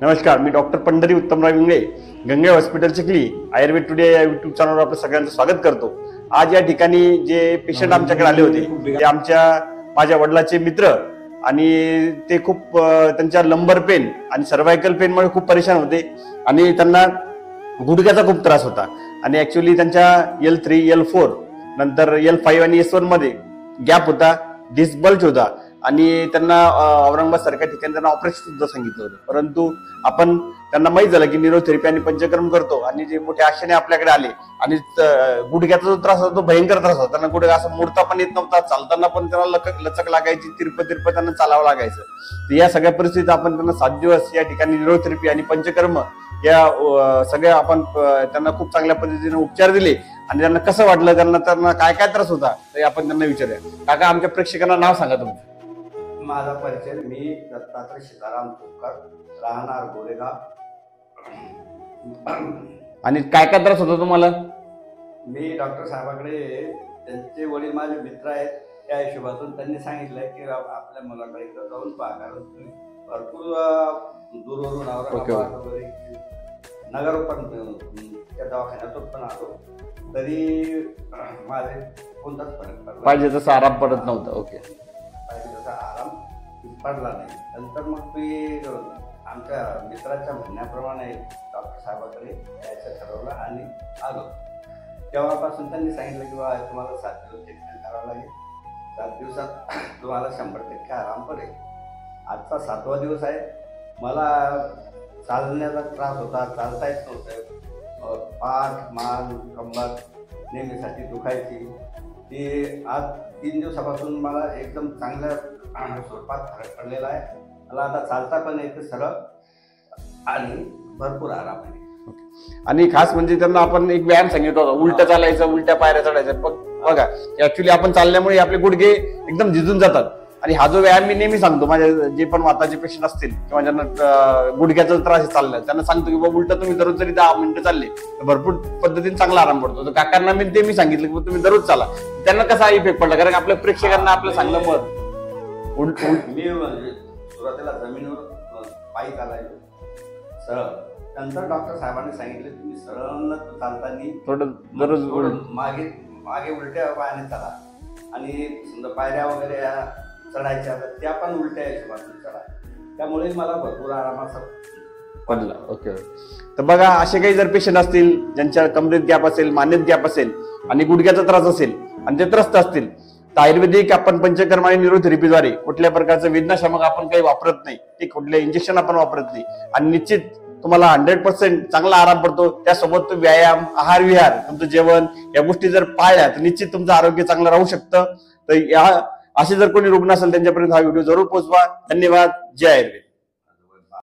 नमस्कार, मी डॉक्टर पंढरी उत्तमराव इंगळे, गंगे hospital Chikhli Ayurveda today या YouTube चॅनलवर आपलं सगळ्यांचं स्वागत करतो। आज या ठिकाणी जे पेशंट आमच्याकडे आले होते ते माझ्या वडिलांचे मित्र आणि ते खूप त्यांच्या लंबर पेन आणि सर्वायकल पेन मुळे खूप परेशान होते आणि त्यांना गुडघ्याचा खूप त्रास होता आणि ऍक्च्युअली त्यांच्या L3 L4 नंतर L5 आणि S1 मध्ये गॅप होता, डिस्क बल्ज होता आणि त्यांना औरंगाबाद सारख्या ठिकाणी त्यांना ऑपरेशन सुद्धा सांगितलं होतं। परंतु आपण त्यांना माहित झालं की न्यूरोथेरपी आणि पंचकर्म करतो आणि जे मोठे आशेने आपल्याकडे आले आणि गुडघ्याचा जो त्रास होता तो भयंकर त्रास होता। त्यांना गुडघा असं मोडता पण येत नव्हता, चालताना पण त्यांना लचक लागायची, तिरप त्यांना चालावं लागायचं। तर या सगळ्या परिस्थितीत आपण त्यांना 7 दिवस या ठिकाणी न्यूरोथेरपी आणि पंचकर्म या सगळ्या आपण त्यांना खूप चांगल्या पद्धतीने उपचार दिले आणि त्यांना कसं वाटलं, त्यांना काय काय त्रास होता ते आपण त्यांना विचारूया। काका, आमच्या प्रेक्षकांना नाव सांगा तुमचं। माझा परिचय, मी दत्तात्रय सीताराम तुपकर, राहणार गोरेगाव। आणि काय काय त्रास होता तुम्हाला? मी डॉक्टर साहेबांकडे, त्यांचे वडील माझे मित्र आहेत, त्या हिशोबातून त्यांनी सांगितलं की आपल्या मुलाकडे एकदा जाऊन पहा, कारण तुम्ही भरपूर दूरवरून औरंगाबाद वगैरे नगर पण त्या दवाखान्यातून पण आलो तरी माझे कोणताच फरक पडला पाहिजे तसा आराम पडत नव्हता। ओके, पाहिजे तसा आराम पडला नाही। नंतर मग मी आमच्या मित्राच्या म्हणण्याप्रमाणे डॉक्टर साहेबांकडे यायचं ठरवलं आणि आलो। तेव्हापासून त्यांनी सांगितलं की बाबा तुम्हाला 7 दिवस ट्रीटमेंट करावं लागेल, 7 दिवसात तुम्हाला 100% आराम पडेल। आजचा 7वा दिवस आहे। मला चालण्याचा त्रास होता, चालता येत नव्हतं, पाठ मान कंबर नेहमीसाठी दुखायची। ती आज 3 दिवसापासून मला एकदम चांगल्या स्वरूपात फरक पडलेला आहे। मला आता चालता पण येतं सरळ आणि भरपूर आराम आहे। आणि खास म्हणजे त्यांना आपण एक व्यायाम सांगितला होता, उलट चालायचं, उलट्या पायऱ्या चढायच्या। बघा, ऍक्च्युली आपण चालल्यामुळे आपले गुडघे एकदम झिजून जातात आणि हा जो व्यायाम मी नेहमी सांगतो माझ्या जे पण वाताचे पेशंट असतील किंवा ज्यांना गुडघ्याचा त्रास आहे चालला, त्यांना सांगतो की बाबा उलट तुम्ही दररोज जरी 10 मिनिटं चालले तर भरपूर पद्धतीने चांगला आराम पडतो। तर काकांना मी ते सांगितलं की तुम्ही दररोज चाला, त्यांना कसा इफेक्ट पडला, कारण आपल्या प्रेक्षकांना आपलं सांगणं मत मी सुरुवातीला जमिनीवर पायी चालायचो सरळ, नंतर डॉक्टर साहेबांनी सांगितले तुम्ही सरळ न चालताना थोडं दररोज मागे उलट्या पायाने चाला आणि समजा पायऱ्या वगैरे चढायच्या त्या पण उलट्या हिशोबातून चढा, त्यामुळे मला भरपूर आरामाचा पडला। ओके, तर बघा, असे काही जर पेशंट असतील ज्यांच्या कमरेत गॅप असेल, मानेत गॅप असेल आणि गुडघ्याचा त्रास असेल आणि ते त्रस्त असतील, तर आयुर्वेदिक आपण पंचकर्म आणि न्यूरोथेरपीद्वारे कुठल्या प्रकारचं वेदनाशामक आपण काही वापरत नाही, ते कुठले इंजेक्शन आपण वापरत नाही आणि निश्चित तुम्हाला 100% चांगला आराम पडतो। त्यासोबत व्यायाम, आहार विहार, तुमचं जेवण या गोष्टी जर पाळल्या तर निश्चित तुमचं आरोग्य चांगलं राहू शकतं। तर असे जर कोणी रुग्ण असेल त्यांच्यापर्यंत हा व्हिडिओ जरूर पोहोचवा। धन्यवाद। जय आयुर्वेद।